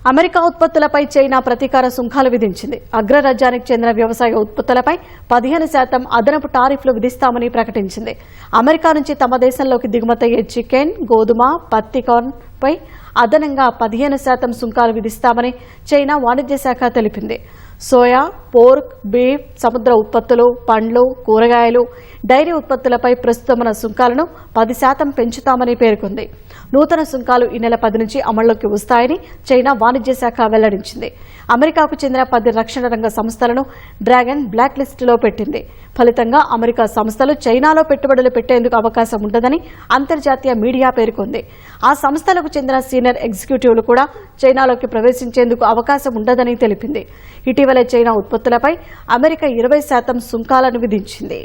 America ఉత్పత్తులపై China ప్రతీకార సుంకాలు విధించింది. అగ్రరాజ్యానికి చెందిన వ్యవసాయ ఉత్పత్తులపై 15% అదనపు టారిఫ్లు విధిస్తామని ప్రకటించింది. అమెరికా నుంచి తమ దేశంలోకి దిగుమతయ్యే చికెన్, గోధుమ, పత్తి, కార్న్పై అదనంగా 15% సుంకాలు విధిస్తామని చైనా వాణిజ్య శాఖ తెలిపింది. సోయా, పోర్క్, బీఫ్, సముద్ర ఉత్పత్తులు, పండ్లు, కూరగాయలు, డైరీ ఉత్పత్తులపై ప్రస్తుతమున్న సుంకాలను 10% పెంచుతామని పేర్కొంది. నూతన సుంకాలు ఈ నెల 10 నుంచి అమల్లోకి వస్తాయని చైనా వాణిజ్య శాఖ వెల్లడించింది. అమెరికాకు చెందిన 10 రక్షణ రంగ సంస్థలను డ్రాగన్ బ్లాక్ లిస్టులో పెట్టింది. ఫలితంగా అమెరికా సంస్థలు చైనాలో పెట్టుబడులు పెట్టేందుకు అవకాశం ఉండదని అంతర్జాతీయ మీడియా పేర్కొంది. ఆ సంస్థలకు చెందిన సీనియర్ ఎగ్జిక్యూటివ్లు కూడా చైనాలోకి ప్రవేశించేందుకు అవకాశం ఉండదని తెలిపింది. ఇటీవలే చైనా ఉత్పత్తులపై అమెరికా 20% సుంకాలను విధించింది.